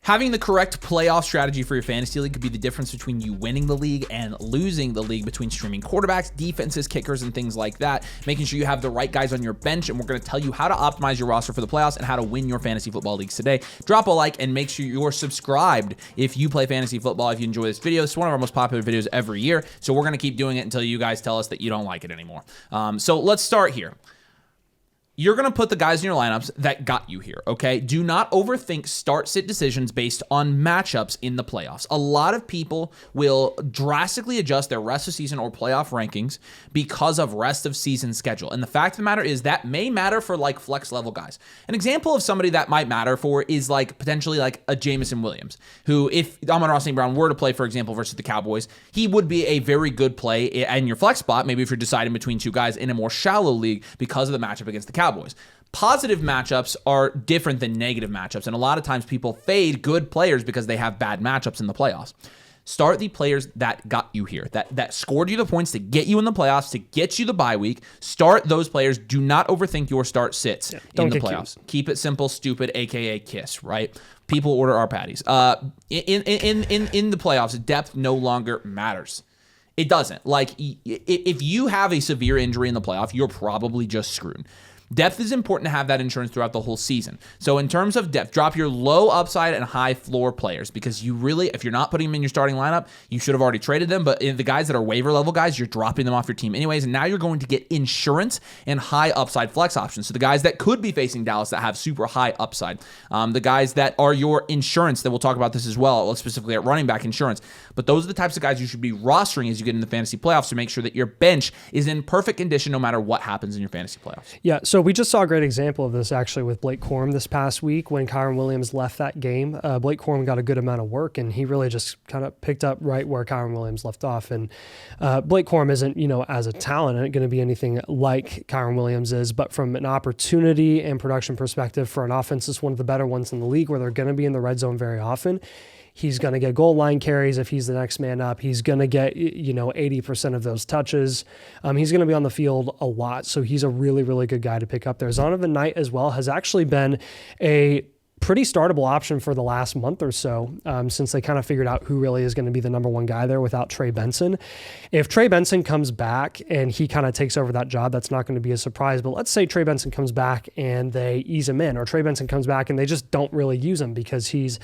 Having the correct playoff strategy for your fantasy league could be the difference between you winning the league and losing the league, between streaming quarterbacks, defenses, kickers, and things like that. Making sure you have the right guys on your bench, and we're going to tell you how to optimize your roster for the playoffs and how to win your fantasy football leagues today. Drop a like and make sure you're subscribed if you play fantasy football. If you enjoy this video, it's one of our most popular videos every year, so we're going to keep doing it until you guys tell us that you don't like it anymore. So let's start here. You're going to put the guys in your lineups that got you here, okay? Do not overthink start-sit decisions based on matchups in the playoffs. A lot of people will drastically adjust their rest of season or playoff rankings because of rest of season schedule. And the fact of the matter is that may matter for like flex level guys. An example of somebody that might matter for is like potentially like a Jameson Williams, who if Amon-Ra St. Brown were to play, for example, versus the Cowboys, he would be a very good play in your flex spot, maybe if you're deciding between two guys in a more shallow league because of the matchup against the Cowboys. Positive matchups are different than negative matchups, and a lot of times people fade good players because they have bad matchups in the playoffs. Start the players that got you here, that scored you the points to get you in the playoffs, to get you the bye week. Start those players. Do not overthink your start sits in the playoffs. Keep it simple, stupid, aka KISS, right? People order our patties. In the playoffs, depth no longer matters. It doesn't. Like, if you have a severe injury in the playoff, you're probably just screwed. Depth is important to have that insurance throughout the whole season. So in terms of depth, drop your low upside and high floor players, because you really, if you're not putting them in your starting lineup, you should have already traded them. But the guys that are waiver level guys, you're dropping them off your team anyways. And now you're going to get insurance and high upside flex options. So the guys that could be facing Dallas that have super high upside, the guys that are your insurance, that we'll talk about this as well, specifically at running back insurance. But those are the types of guys you should be rostering as you get into the fantasy playoffs to make sure that your bench is in perfect condition no matter what happens in your fantasy playoffs. Yeah, so we just saw a great example of this actually with Blake Corum this past week when Kyren Williams left that game. Blake Corum got a good amount of work, and he really just kind of picked up right where Kyren Williams left off. And Blake Corum isn't, as a talent, going to be anything like Kyren Williams is, but from an opportunity and production perspective for an offense, it's one of the better ones in the league where they're going to be in the red zone very often. He's going to get goal line carries if he's the next man up. He's going to get, 80% of those touches. He's going to be on the field a lot. So he's a really, really good guy to pick up there. Zonovan Knight as well has actually been a pretty startable option for the last month or so, since they kind of figured out who really is going to be the number one guy there without Trey Benson. If Trey Benson comes back and he kind of takes over that job, that's not going to be a surprise. But let's say Trey Benson comes back and they ease him in, or Trey Benson comes back and they just don't really use him because he's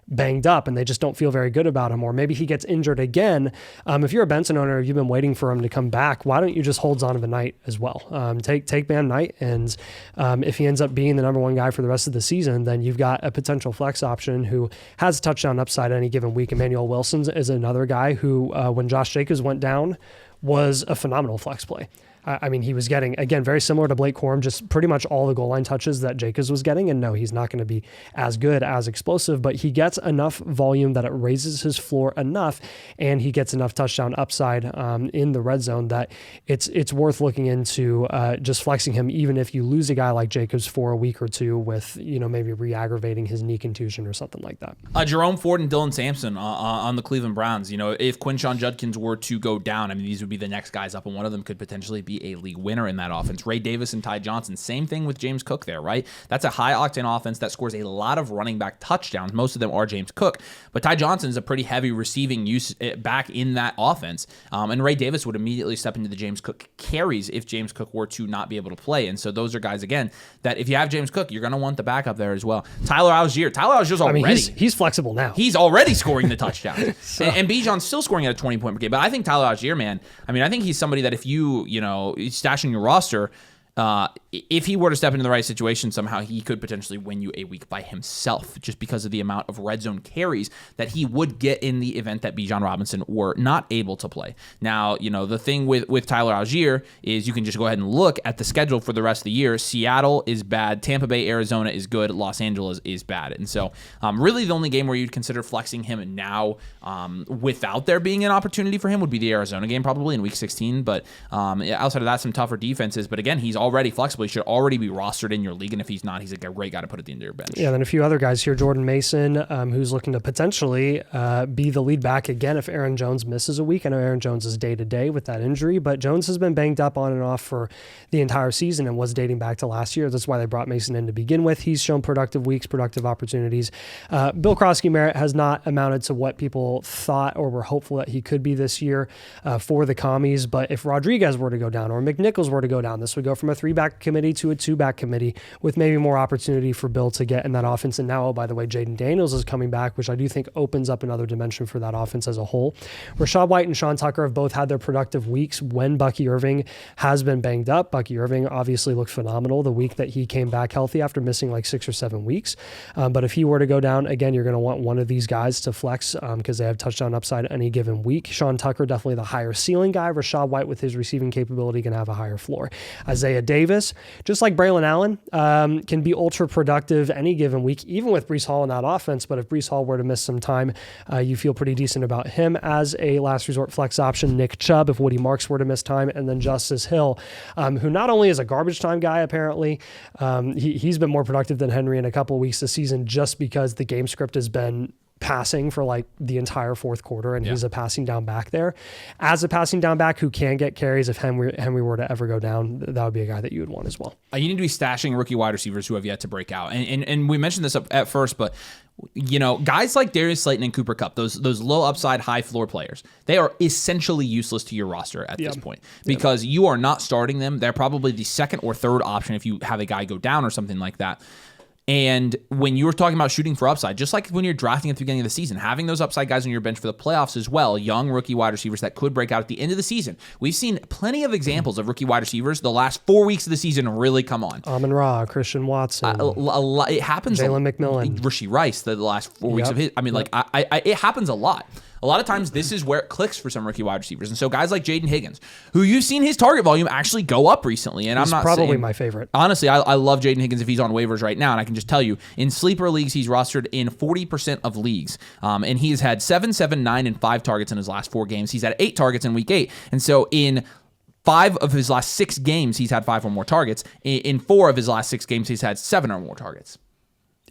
banged up and they just don't feel very good about him, or maybe he gets injured again. If you're a Benson owner, you've been waiting for him to come back, why don't you just hold Zonovan Knight as well? Take Van Knight, and if he ends up being the number one guy for the rest of the season, then you've got a potential flex option who has a touchdown upside any given week. Emmanuel Wilson is another guy who, when Josh Jacobs went down, was a phenomenal flex play. I mean, he was getting, again, very similar to Blake Corum, just pretty much all the goal line touches that Jacobs was getting. And no, he's not going to be as good, as explosive, but he gets enough volume that it raises his floor enough, and he gets enough touchdown upside in the red zone that it's worth looking into just flexing him, even if you lose a guy like Jacobs for a week or two with, maybe re-aggravating his knee contusion or something like that. Jerome Ford and Dylan Sampson on the Cleveland Browns. If Quinshon Judkins were to go down, I mean, these would be the next guys up, and one of them could potentially be a league winner in that offense. Ray Davis and Ty Johnson, same thing with James Cook there, right? That's a high-octane offense that scores a lot of running back touchdowns. Most of them are James Cook, but Ty Johnson is a pretty heavy receiving use back in that offense, and Ray Davis would immediately step into the James Cook carries if James Cook were to not be able to play. And so those are guys, again, that if you have James Cook, you're going to want the backup there as well. Tyler Allgeier's already. He's flexible now. He's already scoring the touchdown. And Bijan's still scoring at a 20-point per game. But I think Tyler Allgeier, man, I think he's somebody that if you stash in your roster, if he were to step into the right situation somehow, he could potentially win you a week by himself, just because of the amount of red zone carries that he would get in the event that Bijan Robinson were not able to play. Now, the thing with Tyler Allgeier is you can just go ahead and look at the schedule for the rest of the year. Seattle is bad. Tampa Bay, Arizona is good. Los Angeles is bad. And so really the only game where you'd consider flexing him now without there being an opportunity for him would be the Arizona game, probably in week 16. But outside of that, some tougher defenses. But again, he's already flexible. possibly should already be rostered in your league. And if he's not, he's a great guy to put at the end of your bench. Yeah, and then a few other guys here. Jordan Mason, who's looking to potentially be the lead back again if Aaron Jones misses a week. I know Aaron Jones is day-to-day with that injury, but Jones has been banged up on and off for the entire season and was dating back to last year. That's why they brought Mason in to begin with. He's shown productive weeks, productive opportunities. Bill Krosky-Merritt has not amounted to what people thought or were hopeful that he could be this year for the Commies, but if Rodriguez were to go down or McNichols were to go down, this would go from a 3-back committee to a 2-back committee with maybe more opportunity for Bill to get in that offense. And now, oh, by the way, Jaden Daniels is coming back, which I do think opens up another dimension for that offense as a whole. Rashad White and Sean Tucker have both had their productive weeks when Bucky Irving has been banged up. Bucky Irving obviously looked phenomenal the week that he came back healthy after missing like 6 or 7 weeks. But if he were to go down, again, you're going to want one of these guys to flex because they have touchdown upside any given week. Sean Tucker, definitely the higher ceiling guy. Rashad White with his receiving capability can have a higher floor. Isaiah Davis, just like Braylon Allen, can be ultra productive any given week, even with Breece Hall in that offense. But if Breece Hall were to miss some time, you feel pretty decent about him as a last resort flex option. Nick Chubb, if Woody Marks were to miss time, and then Justice Hill, who not only is a garbage time guy, apparently, he's been more productive than Henry in a couple of weeks this season just because the game script has been passing for like the entire fourth quarter, and he's a passing down back there. As a passing down back who can get carries, if Henry were to ever go down, that would be a guy that you would want as well. You need to be stashing rookie wide receivers who have yet to break out. And we mentioned this at first, but you know, guys like Darius Slayton and Cooper Kupp, those low upside, high floor players, they are essentially useless to your roster at this point because you are not starting them. They're probably the second or third option if you have a guy go down or something like that. And when you were talking about shooting for upside, just like when you're drafting at the beginning of the season, having those upside guys on your bench for the playoffs as well, young rookie wide receivers that could break out at the end of the season. We've seen plenty of examples of rookie wide receivers the last 4 weeks of the season really come on. Amon-Ra, Christian Watson. It happens. Jalen McMillan. Rashee Rice, the last 4 weeks of his. I mean, it happens a lot. A lot of times, this is where it clicks for some rookie wide receivers. And so guys like Jaden Higgins, who you've seen his target volume actually go up recently. And He's I'm not probably saying, my favorite. Honestly, I love Jaden Higgins if he's on waivers right now. And I can just tell you, in sleeper leagues, he's rostered in 40% of leagues. And he has had 7, 7, 9, and 5 targets in his last 4 games. He's had 8 targets in week 8. And so in 5 of his last 6 games, he's had 5 or more targets. In 4 of his last 6 games, he's had 7 or more targets.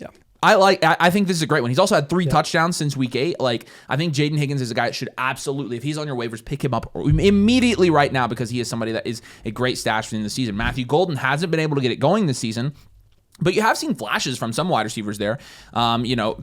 Yeah. I think this is a great one. He's also had 3 touchdowns since week 8. Like, I think Jaden Higgins is a guy that should absolutely, if he's on your waivers, pick him up immediately right now because he is somebody that is a great stash within the season. Matthew Golden hasn't been able to get it going this season, but you have seen flashes from some wide receivers there.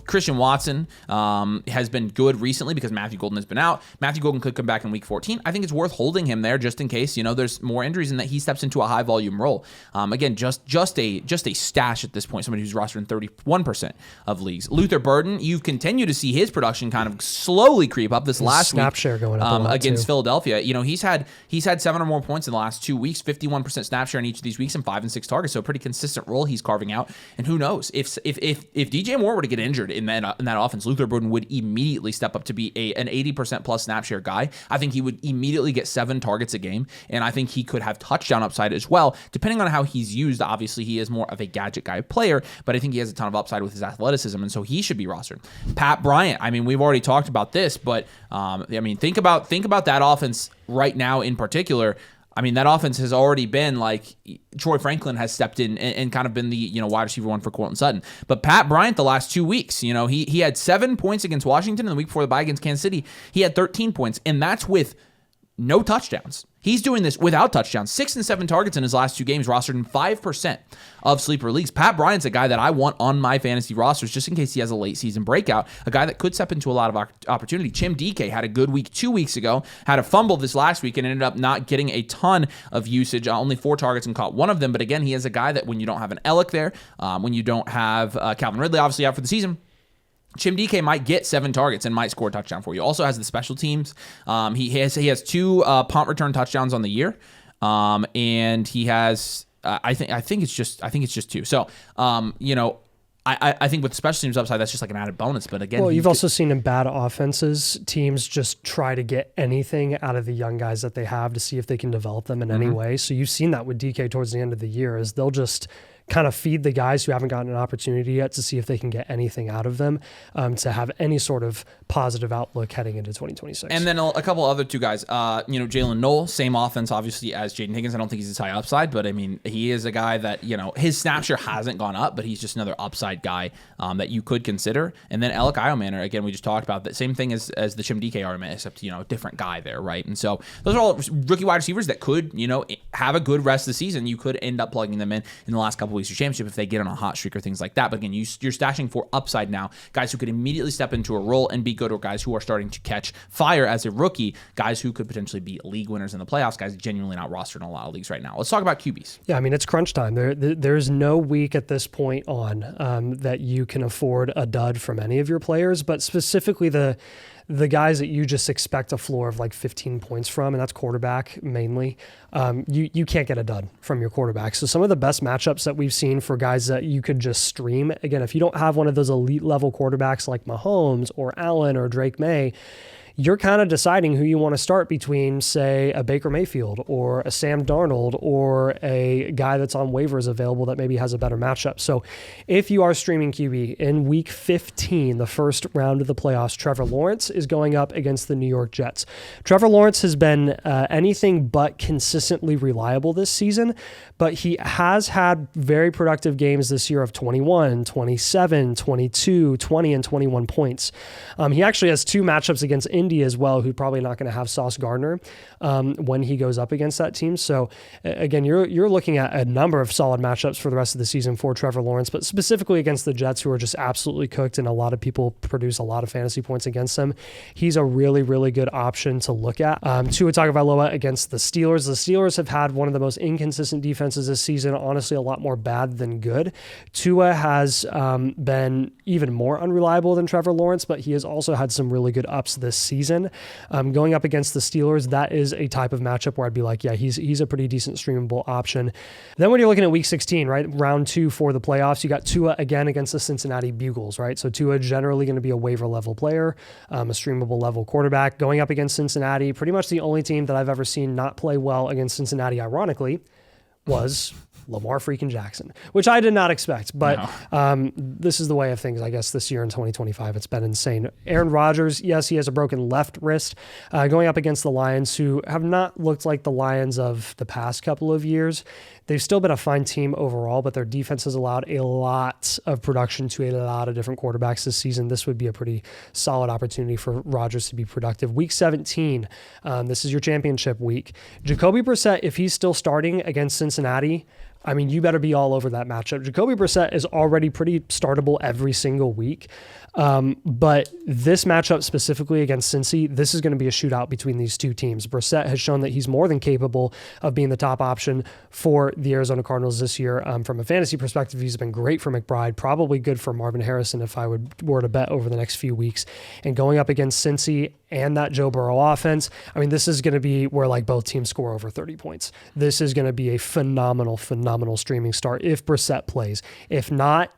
Christian Watson has been good recently because Matthew Golden has been out. Matthew Golden could come back in week 14. I think it's worth holding him there just in case, there's more injuries and that he steps into a high volume role. Again, just a stash at this point, somebody who's rostered in 31% of leagues. Luther Burden, you've continued to see his production kind of slowly creep up this last snap week. Share going up a lot against too. Philadelphia. He's had 7 or more points in the last 2 weeks, 51% snap share in each of these weeks and 5 and 6 targets. So a pretty consistent role he's carving out. And who knows if DJ Moore were to get injured in that offense, Luther Burden would immediately step up to be an 80% plus snap share guy. I think he would immediately get 7 targets a game, and I think he could have touchdown upside as well, depending on how he's used. Obviously, he is more of a gadget guy player, but I think he has a ton of upside with his athleticism, and so he should be rostered. Pat Bryant. I mean, we've already talked about this, but think about that offense right now in particular. I mean, that offense has already been like Troy Franklin has stepped in and kind of been the wide receiver one for Courtland Sutton. But Pat Bryant the last 2 weeks, he had 7 points against Washington, and the week before the bye against Kansas City, he had 13 points, and that's with no touchdowns. He's doing this without touchdowns. 6 and 7 targets in his last 2 games, rostered in 5% of sleeper leagues. Pat Bryant's a guy that I want on my fantasy rosters just in case he has a late season breakout, a guy that could step into a lot of opportunity. Chim DK had a good week 2 weeks ago, had a fumble this last week and ended up not getting a ton of usage, only 4 targets and caught 1 of them. But again, he is a guy that when you don't have an Ellick there, when you don't have Calvin Ridley obviously out for the season, Chim DK might get 7 targets and might score a touchdown for you. Also has the special teams. He has 2 punt return touchdowns on the year, and he has I think it's just 2. So I think with the special teams upside, that's just like an added bonus. But again, you've also seen in bad offenses, teams just try to get anything out of the young guys that they have to see if they can develop them in any way. So you've seen that with DK towards the end of the year, is they'll just kind of feed the guys who haven't gotten an opportunity yet to see if they can get anything out of them, to have any sort of positive outlook heading into 2026. And then a couple other two guys, Jalen Noel, same offense, obviously, as Jaden Higgins. I don't think he's as high upside, but I mean, he is a guy that, his snap share hasn't gone up, but he's just another upside guy that you could consider. And then Alec Iomanor, again, we just talked about that same thing as the Chim DK argument, except, a different guy there, right? And so those are all rookie wide receivers that could, have a good rest of the season. You could end up plugging them in the last couple of weeks of championship if they get on a hot streak or things like that. But again, you're stashing for upside now, guys who could immediately step into a role and be good, or guys who are starting to catch fire as a rookie, guys who could potentially be league winners in the playoffs, guys genuinely not rostered in a lot of leagues right now. Let's talk about QBs. Yeah, I mean, it's crunch time. There's no week at this point on that you can afford a dud from any of your players, but specifically the guys that you just expect a floor of like 15 points from, and that's quarterback mainly, you can't get a dud from your quarterback. So some of the best matchups that we've seen for guys that you could just stream, again, if you don't have one of those elite level quarterbacks like Mahomes or Allen or Drake May, you're kind of deciding who you want to start between, say, a Baker Mayfield or a Sam Darnold or a guy that's on waivers available that maybe has a better matchup. So if you are streaming QB in week 15, the first round of the playoffs, Trevor Lawrence is going up against the New York Jets. Trevor Lawrence has been anything but consistently reliable this season, but he has had very productive games this year of 21, 27, 22, 20, and 21 points. He actually has two matchups against Indy as well, who's probably not going to have Sauce Gardner when he goes up against that team. So again, you're looking at a number of solid matchups for the rest of the season for Trevor Lawrence, but specifically against the Jets, who are just absolutely cooked, and a lot of people produce a lot of fantasy points against them. He's a really, really good option to look at. Tua Tagovailoa against the Steelers. The Steelers have had one of the most inconsistent defenses this season, honestly a lot more bad than good. Tua has been even more unreliable than Trevor Lawrence, but he has also had some really good ups this season. Going up against the Steelers, that is a type of matchup where I'd be like, yeah, he's a pretty decent streamable option. Then when you're looking at week 16, right, round 2 for the playoffs, you got Tua again against the Cincinnati Bugles, right? So Tua generally going to be a waiver level player, a streamable level quarterback. Going up against Cincinnati, pretty much the only team that I've ever seen not play well against Cincinnati, ironically, was Lamar freaking Jackson, which I did not expect, but this is the way of things, I guess, this year in 2025. It's been insane. Aaron Rodgers, yes, he has a broken left wrist, going up against the Lions, who have not looked like the Lions of the past couple of years. They've still been a fine team overall, but their defense has allowed a lot of production to a lot of different quarterbacks this season. This would be a pretty solid opportunity for Rodgers to be productive. Week 17, this is your championship week. Jacoby Brissett, if he's still starting against Cincinnati, I mean, you better be all over that matchup. Jacoby Brissett is already pretty startable every single week. But this matchup specifically against Cincy, this is going to be a shootout between these two teams. Brissett has shown that he's more than capable of being the top option for the Arizona Cardinals this year. From a fantasy perspective, he's been great for McBride, probably good for Marvin Harrison if I were to bet over the next few weeks. And going up against Cincy and that Joe Burrow offense, I mean, this is going to be where like both teams score over 30 points. This is going to be a phenomenal streaming start if Brissett plays. If not,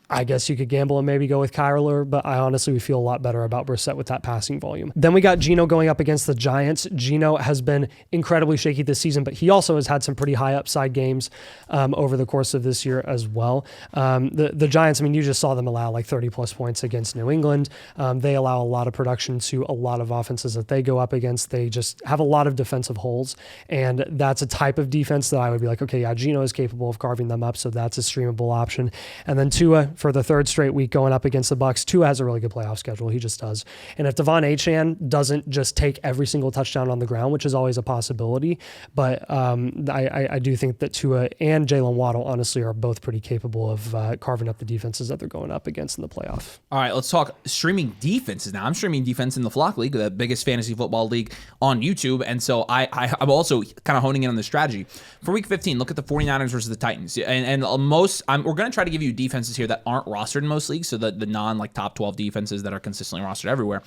I guess you could gamble and maybe go with Kyler, but I honestly would feel a lot better about Brissett with that passing volume. Then we got Geno going up against the Giants. Geno has been incredibly shaky this season, but he also has had some pretty high upside games over the course of this year as well. The Giants, I mean, you just saw them allow like 30 plus points against New England. They allow a lot of production to a lot of offenses that they go up against. They just have a lot of defensive holes, and that's a type of defense that I would be like, okay, yeah, Geno is capable of carving them up, so that's a streamable option. And then Tua, for the third straight week going up against the Bucs, Tua has a really good playoff schedule. He just does. And if Devon Achane doesn't just take every single touchdown on the ground, which is always a possibility, but I do think that Tua and Jalen Waddle honestly are both pretty capable of carving up the defenses that they're going up against in the playoff. All right, let's talk streaming defenses now. I'm streaming defense in the Flock League, the biggest fantasy football league on YouTube, and so I'm also kind of honing in on the strategy. For week 15, look at the 49ers versus the Titans. And we're going to try to give you defenses here that aren't rostered in most leagues, so the non like top 12 defenses that are consistently rostered everywhere.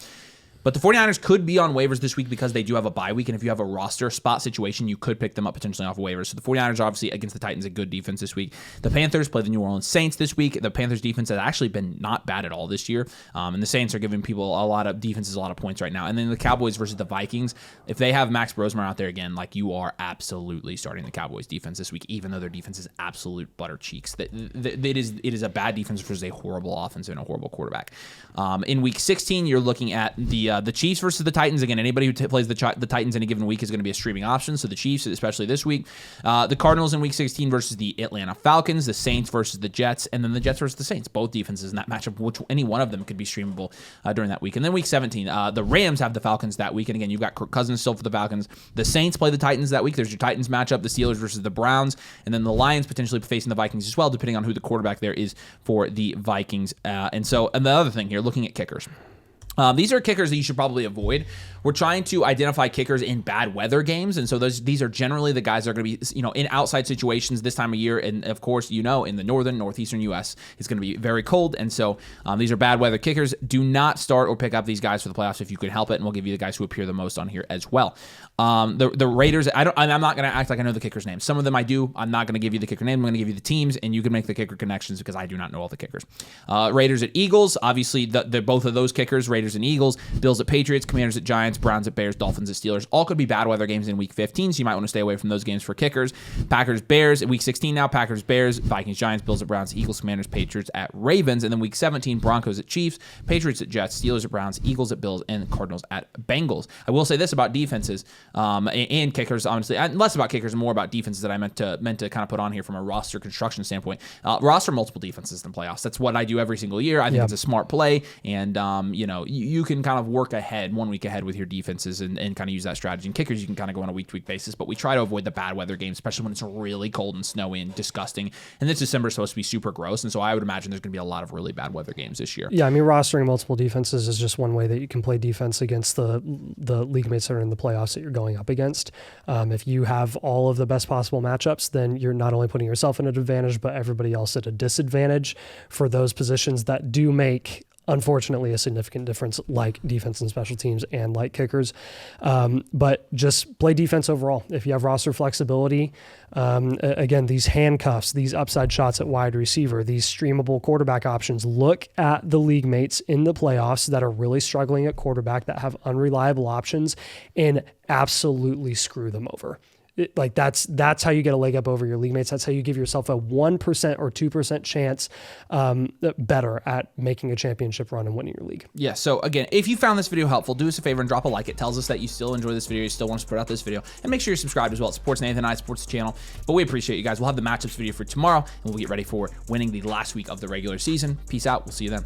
But the 49ers could be on waivers this week because they do have a bye week, and if you have a roster spot situation, you could pick them up potentially off of waivers. So the 49ers obviously against the Titans, a good defense this week. The Panthers play the New Orleans Saints this week. The Panthers defense has actually been not bad at all this year, and the Saints are giving people a lot of defenses, a lot of points right now. And then the Cowboys versus the Vikings. If they have Max Brosmer out there again, like, you are absolutely starting the Cowboys defense this week, even though their defense is absolute butter cheeks. It is a bad defense versus a horrible offense and a horrible quarterback. In week 16, you're looking at the Chiefs versus the Titans. Again, anybody who plays the Titans in a given week is going to be a streaming option. So the Chiefs, especially this week. The Cardinals in week 16 versus the Atlanta Falcons. The Saints versus the Jets. And then the Jets versus the Saints. Both defenses in that matchup, which any one of them could be streamable during that week. And then week 17, the Rams have the Falcons that week. And again, you've got Kirk Cousins still for the Falcons. The Saints play the Titans that week. There's your Titans matchup. The Steelers versus the Browns. And then the Lions potentially facing the Vikings as well, depending on who the quarterback there is for the Vikings. And the other thing here, looking at kickers. These are kickers that you should probably avoid. We're trying to identify kickers in bad weather games, and so these are generally the guys that are going to be, in outside situations this time of year. And of course, in the northeastern U.S., it's going to be very cold, and so these are bad weather kickers. Do not start or pick up these guys for the playoffs if you can help it, and we'll give you the guys who appear the most on here as well. The Raiders, I'm not going to act like I know the kicker's name. Some of them I do. I'm not going to give you the kicker name. I'm going to give you the teams, and you can make the kicker connections because I do not know all the kickers. Raiders at Eagles, obviously the both of those kickers, Raiders and Eagles. Bills at Patriots, Commanders at Giants, Browns at Bears, Dolphins at Steelers. All could be bad weather games in week 15, so you might want to stay away from those games for kickers. Packers, Bears at week 16 now. Packers, Bears, Vikings, Giants, Bills at Browns, Eagles, Commanders, Patriots at Ravens. And then week 17, Broncos at Chiefs, Patriots at Jets, Steelers at Browns, Eagles at Bills, and Cardinals at Bengals. I will say this about defenses and kickers, honestly, less about kickers and more about defenses that I meant to kind of put on here from a roster construction standpoint. Roster multiple defenses in the playoffs. That's what I do every single year. I think it's a smart play, and you can kind of work ahead, 1 week ahead with your defenses and kind of use that strategy. And kickers, you can kind of go on a week-to-week basis, but we try to avoid the bad weather games, especially when it's really cold and snowy and disgusting. And this December is supposed to be super gross, and so I would imagine there's going to be a lot of really bad weather games this year. Yeah, I mean, rostering multiple defenses is just one way that you can play defense against the league mates that are in the playoffs that you're going up against. If you have all of the best possible matchups, then you're not only putting yourself in an advantage, but everybody else at a disadvantage for those positions that do make, unfortunately, a significant difference, like defense and special teams and like kickers. But just play defense overall. If you have roster flexibility, again, these handcuffs, these upside shots at wide receiver, these streamable quarterback options, look at the league mates in the playoffs that are really struggling at quarterback, that have unreliable options, and absolutely screw them over. That's how you get a leg up over your league mates. That's how you give yourself a 1% or 2% chance better at making a championship run and winning your league. Yeah, so again, if you found this video helpful, do us a favor and drop a like. It tells us that you still enjoy this video, you still want to support out this video, and make sure you're subscribed as well. It supports Nathan and I, supports the channel, but we appreciate you guys. We'll have the matchups video for tomorrow, and we'll get ready for winning the last week of the regular season. Peace out. We'll see you then.